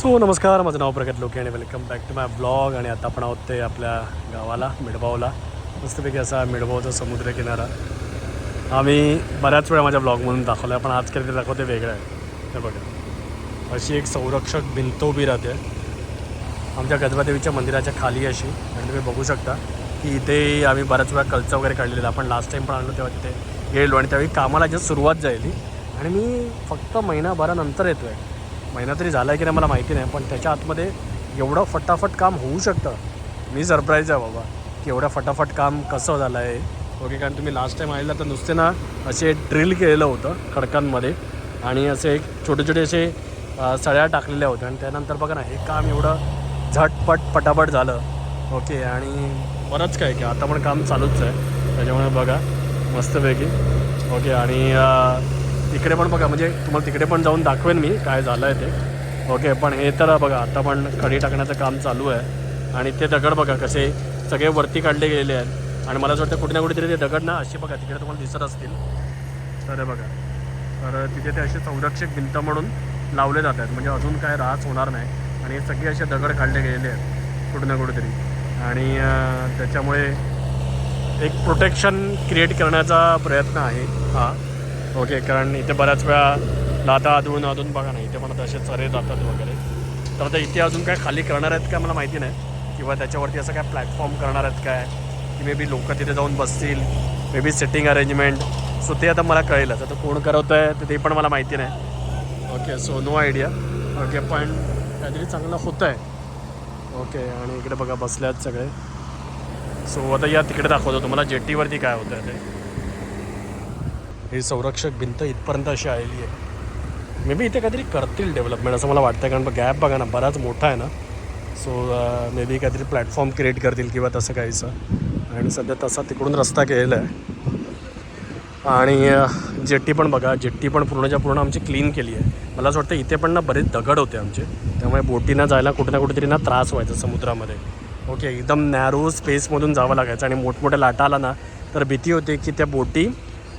So नमस्कार, माझं नाव प्रगत लोके आणि welcome back to my blog. आणि आता आपण आहोत ते आपल्या गावाला मिडबावला. मस्तपैकी असा मिडबावचा समुद्र किनारा आम्ही बऱ्याच वेळा माझ्या ब्लॉगमधून दाखवला आहे, पण आज काहीतरी दाखवते वेगळं आहे. हे बघा, अशी एक संरक्षक भिंत उभी राहते आमच्या गजबादेवीच्या मंदिराच्या खाली अशी. आणि तुम्ही बघू शकता की इथे आम्ही बऱ्याच वेळा कल्चा वगैरे काढलेला. आपण लास्ट टाईम पण आणलो तेव्हा तिथे गेलो आणि त्यावेळी कामाला जस्ट सुरुवात झाली आणि मी फक्त महिनाभरानंतर येतो आहे. महिना तरी झाला आहे की नाही मला माहिती नाही, पण त्याच्या आतमध्ये एवढं फटाफट काम होऊ शकतं. मी सरप्राईज आहे बाबा की एवढं फटाफट काम कसं झालं आहे. ओके, कारण तुम्ही लास्ट टाईम आलेला तर नुसते ना असे ड्रिल केलेलं होतं खडकांमध्ये आणि असे एक छोटे छोटे असे सळ्या टाकलेल्या होत्या. आणि त्यानंतर बघा ना, हे काम एवढं झटपट पटापट झालं. ओके, आणि बरंच काय की आता पण काम चालूच आहे, त्याच्यामुळे बघा मस्तपैकी. ओके, आणि तिकडे पण बघा, म्हणजे तुम्हाला तिकडे पण जाऊन दाखवेन मी काय झालं आहे ते. ओके, पण हे तर बघा आता पण खडी टाकण्याचं काम चालू आहे. आणि ते दगड बघा कसे सगळे वरती काढले गेलेले आहेत. आणि मला असं वाटतं कुठे ना कुठेतरी ते दगड ना असे बघा तिकडे तुम्हाला दिसत असतील तर बघा, तर तिथे ते असे संरक्षक भिंत म्हणून लावले जातात, म्हणजे अजून काय ऱ्हास होणार नाही. आणि हे सगळे असे दगड काढले गेलेले आहेत कुठे ना कुठेतरी. आणि त्याच्यामुळे एक प्रोटेक्शन क्रिएट करण्याचा प्रयत्न आहे हा. ओके, कारण इथे बऱ्याच वेळा लाथा अधून बघा ना, इथे पण आता असे चरे जातात वगैरे. तर आता इथे अजून काय खाली करणार आहेत का मला माहिती नाही, किंवा त्याच्यावरती असं काय प्लॅटफॉर्म करणार आहेत काय, की मे बी लोक तिथे जाऊन बसतील, may be sitting arrangement. So ते आता मला कळेलच. आता कोण करवतं आहे तर ते पण मला माहिती नाही. Okay, so no idea. Okay, पण काहीतरी चांगलं होतं आहे. ओके, आणि इकडे बघा बसले आहेत सगळे. सो आता या तिकडे दाखवतो तुम्हाला जेटीवरती काय होतं आहे ते. ही संरक्षक भिंत इथपर्यंत अशी आलेली आहे. मे बी इथे काहीतरी करतील डेव्हलपमेंट असं मला वाटतं, कारण गॅप बघा ना बराच मोठा आहे ना. सो मे बी काहीतरी प्लॅटफॉर्म क्रिएट करतील किंवा तसं काहीचं. आणि सध्या तसा तिकडून रस्ता केलेला आहे. आणि जेट्टी पण बघा, जेट्टी पण पूर्णच्या पूर्ण आमची क्लीन केली आहे. मला असं वाटतं इथे पण ना बरेच दगड होते आमचे, त्यामुळे बोटीनं जायला कुठे ना कुठेतरी ना त्रास व्हायचा समुद्रामध्ये. ओके, एकदम नॅरो स्पेसमधून जावं लागायचं आणि मोठमोठ्या लाटा आला ना तर भीती होते की त्या बोटी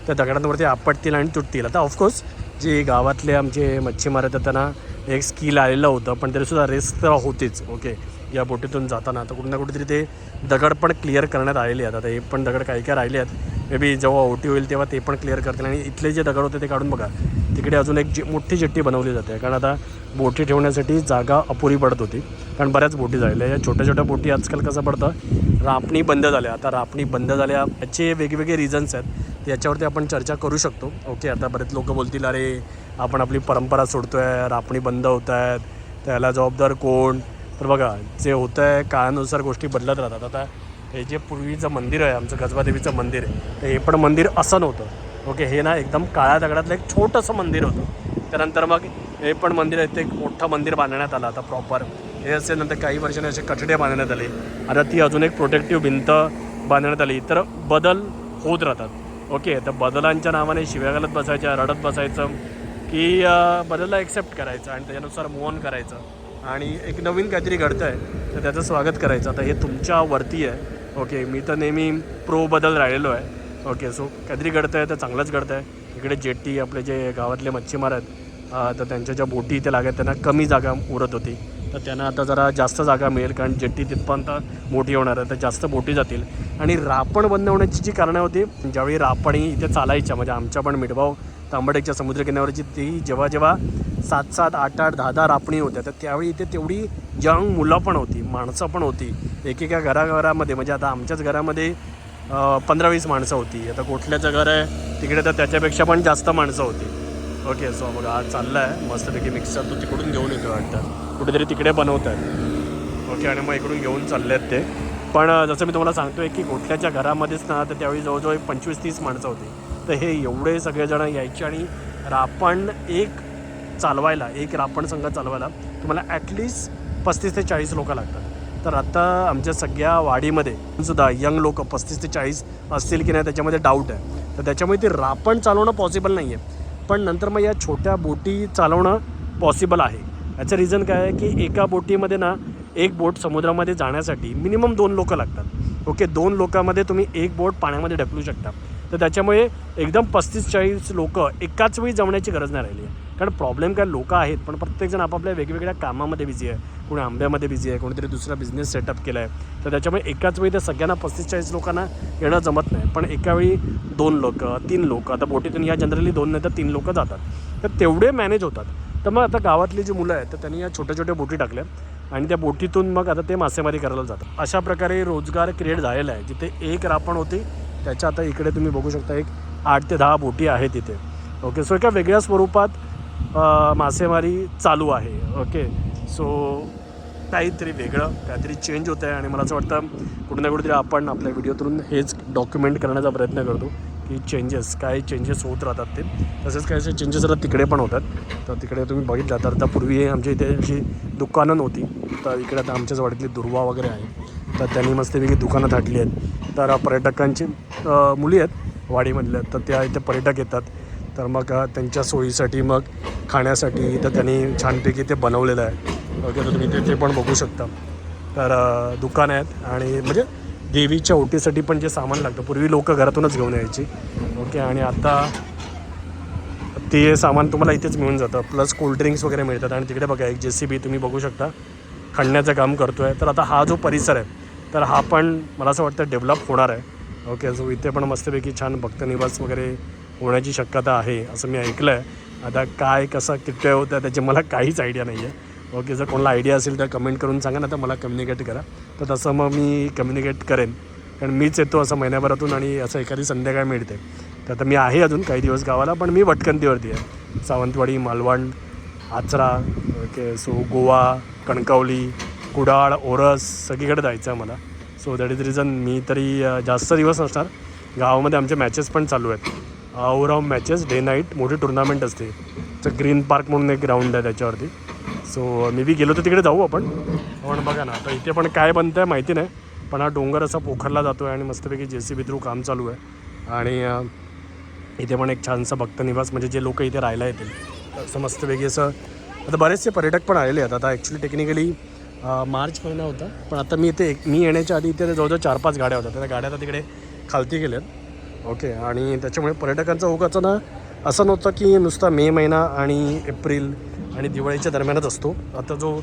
त्या दगडांवरती आपटतील आणि तुटतील. आता ऑफकोर्स जे गावातले आमचे मच्छीमार आहेत त्यांना एक स्किल आलेलं होतं, पण तरीसुद्धा रिस्क तर होतीच. ओके, या बोटीतून जाताना तर कुठे ना कुठेतरी ते दगड पण क्लिअर करण्यात आलेले आहेत. आता हे पण दगड काही काय राहिले आहेत, मे बी जेव्हा ओटी होईल तेव्हा ते पण क्लिअर करतील. आणि इथले जे दगड होते ते काढून बघा तिकडे अजून एक मोठी जेट्टी बनवली जाते, कारण आता बोटी ठेवण्यासाठी जागा अपुरी पडत होती, कारण बऱ्याच बोटी झालेल्या. या छोट्या छोट्या बोटी आजकाल कसं पडतं, रापणी बंद झाल्या. आता रापणी बंद झाल्या याचे वेगवेगळे रिझन्स आहेत, याच्यावरती आपण चर्चा करू शकतो. ओके, आता बरेच लोक बोलतील अरे आपण आपली परंपरा सोडतो आहे, रापणी बंद होत आहेत, त्याला जबाबदार कोण. तर बघा, जे होतं आहे काळानुसार गोष्टी बदलत राहतात. आता हे जे पूर्वीचं मंदिर आहे आमचं गजबादेवीचं मंदिर आहे, तर हे पण मंदिर असं नव्हतं. ओके, हे ना एकदम काळ्या दगडातलं एक छोटंसं मंदिर होतं. त्यानंतर मग हे पण मंदिर आहे ते एक मोठं मंदिर बांधण्यात आलं आता प्रॉपर. हे असे नंतर काही वर्षांनी असे कठडे बांधण्यात आले. आता ती अजून एक प्रोटेक्टिव्ह भिंत बांधण्यात आली. तर बदल होत राहतात. ओके, तर बदलांच्या नावाने शिव्या घालत बसायच्या, रडत बसायचं की बदलला एक्सेप्ट करायचं आणि त्याच्यानुसार मूव ऑन करायचं. आणि एक नवीन काहीतरी घडतं आहे तर त्याचं स्वागत करायचं. आता हे तुमच्यावरती आहे. ओके, मी तर नेहमी प्रो बदल राहिलेलो आहे. ओके, सो काहीतरी घडतं आहे तर चांगलंच घडतं आहे. इकडे जेट्टी आपले जे गावातले मच्छीमार आहेत तर त्यांच्या ज्या बोटी इथे लागत त्यांना कमी जागा उरत होती, तर त्यांना आता जरा जास्त जागा मिळेल, कारण जेट्टी तिथपर्यंत मोठी होणार आहे तर जास्त बोटी जातील. आणि रापण बंद होण्याची जी कारणं होती, ज्यावेळी रापणी इथे चालायच्या, म्हणजे आमच्या पण मिडबाव तांबडेच्या समुद्रकिनाऱ्यावरची ती जेव्हा 7-7, 8-8, 10-10 रापणी होत्या, तर त्यावेळी इथे तेवढी यंग मुलं पण होती, माणसं पण होती. एकेका घराघरामध्ये, म्हणजे आता आमच्याच घरामध्ये 15-20 माणसं होती. आता कुठल्याचं घर आहे तिकडे तर त्याच्यापेक्षा पण जास्त माणसं होती. ओके, सो बघा आज चाललं आहे मस्तपैकी मिक्सर तो तिकडून घेऊन येतो वाटतं, कुठेतरी तिकडे बनवत आहेत. ओके, आणि मग इकडून घेऊन चालले आहेत ते. पण जसं मी तुम्हाला सांगतो आहे की गोठल्याच्या घरामध्येच ना तर त्यावेळी जवळजवळ 25-30 माणसं होती. तर हे एवढे सगळेजणं यायचे आणि रापण चालवायला, एक रापण संघ चालवायला तुम्हाला ॲटलिस्ट 35 ते 40 लोक लागतात. तर आता आमच्या सगळ्या वाडीमध्ये सुद्धा यंग लोक 35 ते 40 असतील की नाही त्याच्यामध्ये डाऊट आहे. तर त्याच्यामुळे ते रापण चालवणं पॉसिबल नाही आहे, पण नंतर मग या छोट्या बोटी चालवणं पॉसिबल आहे. याचं रिझन काय आहे की एका बोटीमध्ये ना एक बोट समुद्रामध्ये जाण्यासाठी मिनिमम 2 लोक लागतात. ओके, 2 लोकांमध्ये तुम्ही एक बोट पाण्यामध्ये ढकलू शकता. तर त्याच्यामुळे एकदम 35-40 लोकं एकाच वेळी जमण्याची गरज नाही राहिली आहे. कारण प्रॉब्लेम काय, लोकं आहेत पण प्रत्येकजण आपापल्या वेगवेगळ्या कामामध्ये बिझी आहे. कोणी आंब्यामध्ये बिझी आहे, कोणीतरी दुसरा बिझनेस सेटअप केला आहे. तर त्याच्यामुळे एकाच वेळी त्या सगळ्यांना 35-40 लोकांना येणं जमत नाही. पण एका वेळी 2 लोकं 3 लोकं, आता बोटीतून या जनरली 2 नाही तर 3 लोकं जातात, तर तेवढे मॅनेज होतात. तर मग आता गावातली जी मुलं आहेत तर त्यांनी या छोट्या छोट्या बोटी टाकल्या आणि त्या बोटीतून मग आता ते मासेमारी करायला जातात. अशा प्रकारे रोजगार क्रिएट झालेला आहे. जिथे एक रापण होती त्याच्या आता इकडे तुम्ही बघू शकता एक 8 ते 10 बोटी आहेत तिथे. ओके, सो एका वेगळ्या स्वरूपात मासेमारी चालू आहे. ओके, सो काहीतरी वेगळं, काहीतरी चेंज होतं आहे आणि मला असं वाटतं कुठे ना कुठेतरी आपण आपल्या व्हिडिओतून हेच डॉक्युमेंट करण्याचा प्रयत्न करतो की काय चेंजेस होत राहतात ते. तसेच काही असे चेंजेस आता तिकडे पण होतात. तर तिकडे तुम्ही बघितलं तर आता पूर्वी आमच्या इथे अशी दुकानं नव्हती, तर इकडे आता आमच्या जवळली दुर्वा वगैरे आहे, तर त्यांनी मस्तपैकी दुकानं थाटली आहेत. तर पर्यटकांची मुली आहेत वाडीमधल्या, तर त्या इथे पर्यटक येतात, तर मग त्यांच्या सोयीसाठी मग खाण्यासाठी तर त्यांनी छानपैकी ते बनवलेलं आहे. ओके, तर तुम्ही ते पण बघू शकता. तर दुकानं आहेत आणि म्हणजे देवीच्या ओटीसाठी पण जे सामान लागतं पूर्वी लोक घरातूनच घेऊन यायची. ओके, आणि आता ते सामान तुम्हाला इथेच मिळून जातं. प्लस कोल्ड्रिंक्स वगैरे मिळतात. आणि तिकडे बघा एक JCB तुम्ही बघू शकता खणण्याचं काम करतो आहे. तर आता हा जो परिसर आहे तर हा पण मला असं वाटतं डेव्हलप होणार आहे. ओके, सो इथे पण मस्तपैकी छान भक्तनिवास वगैरे होण्याची शक्यता आहे असं मी ऐकलं आहे. आता काय कसं किती होतं त्याची मला काहीच आयडिया नाही आहे. ओके, जर कोणाला आयडिया असेल तर कमेंट करून सांगा ना, तर मला कम्युनिकेट करा. तर तसं मग मी कम्युनिकेट करेन, कारण मीच येतो असं महिन्याभरातून आणि असं एखादी संध्याकाळ मिळते. तर आता मी आहे अजून काही दिवस गावाला, पण मी भटकंतीवरती आहे. Sawantwadi, Malvan, Achara, okay, so Goa, Kankavli, Kudal, ORS सगळीकडे जायचं आहे मला. सो दॅट इज रिझन मी तरी जास्त दिवस नसणार. गावामध्ये आमचे मॅचेस पण चालू आहेत, ओव्हरऑल मॅचेस, डे नाईट मोठी टुर्नामेंट असते. तर ग्रीन पार्क म्हणून एक ग्राउंड आहे त्याच्यावरती. सो मी बी गेलो तर तिकडे जाऊ आपण. पण बघा ना, आता इथे पण काय बनतं आहे माहिती नाही, पण हा डोंगर असा पोखरला जातो आहे आणि मस्तपैकी JCB थ्रू काम चालू आहे. आणि इथे पण एक छानसा भक्तनिवास, म्हणजे जे लोक इथे राहायला येतील असं मस्तपैकी असं. आता बरेचसे पर्यटक पण आलेले आहेत. आता ॲक्च्युली टेक्निकली मार्च महिना होता, पण आता मी येण्याच्या आधी इथे जवळजवळ 4-5 गाड्या होत्या. त्या गाड्या आता तिकडे खालती गेल्यात. ओके, आणि त्याच्यामुळे पर्यटकांचा ओघाचा ना असं नव्हतं की नुसता मे महिना आणि एप्रिल आणि दिवाळीच्या दरम्यानच असतो. आता जो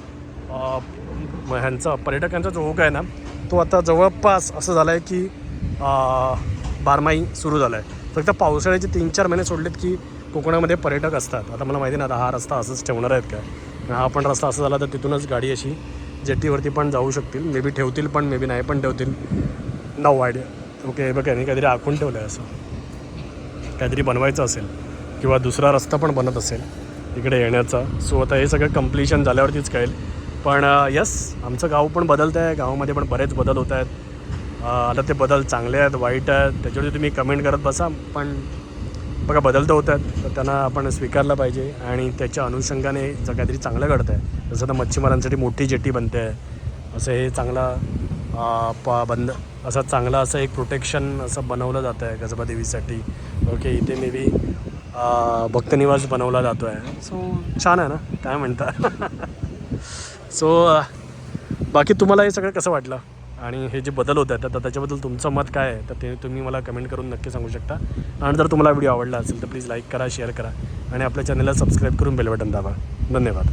ह्यांचा पर्यटकांचा जो ओघ आहे ना, तो आता जवळपास असं झालं आहे की बारमाही सुरू झाला आहे. फक्त पावसाळ्याचे 3-4 महिने सोडलेत की कोकणामध्ये पर्यटक असतात. आता मला माहिती नाही आता हा रस्ता असंच ठेवणार आहेत काय. हा पण रस्ता असा झाला तर तिथूनच गाडी अशी जेटीवरती पण जाऊ शकतील. मे बी ठेवतील, पण मे बी नाही पण ठेवतील, नो आयडिया. ओके, बघा यांनी काहीतरी आखून ठेवलं आहे, असं काहीतरी बनवायचं असेल किंवा दुसरा रस्ता पण बनत असेल इकडे येण्याचा. सो आता हे सगळं कंप्लिशन झाल्यावरतीच कळेल. पण यस, आमचं गाव पण बदलतं आहे, गावामध्ये पण बरेच बदल होत आहेत. आता ते बदल चांगले आहेत वाईट आहेत त्याच्यावरती तुम्ही कमेंट करत बसा, पण बघा बदल तर होत आहेत, तर त्यांना आपण स्वीकारलं पाहिजे. आणि त्याच्या अनुषंगाने जर काहीतरी चांगलं घडतं आहे, जसं आता मच्छीमारांसाठी मोठी जेटी बनते आहे, असं हे चांगला चांगला असं एक प्रोटेक्शन असं बनवलं जातं आहे कसबा देवीसाठी. ओके, इथे मे बी भक्तनिवास बनवला जातो आहे. सो छान आहे ना, काय म्हणता. सो बाकी तुम्हाला हे सगळं कसं वाटलं आणि हे जे बदल होत आहेत तर त्याच्याबद्दल तुमचं मत काय आहे, तर ते तुम्ही मला कमेंट करून नक्की सांगू शकता. आणि जर तुम्हाला व्हिडिओ आवडला असेल तर प्लीज लाईक करा, शेअर करा आणि आपल्या चॅनलला सबस्क्राईब करून बेल बटन दाबा. धन्यवाद.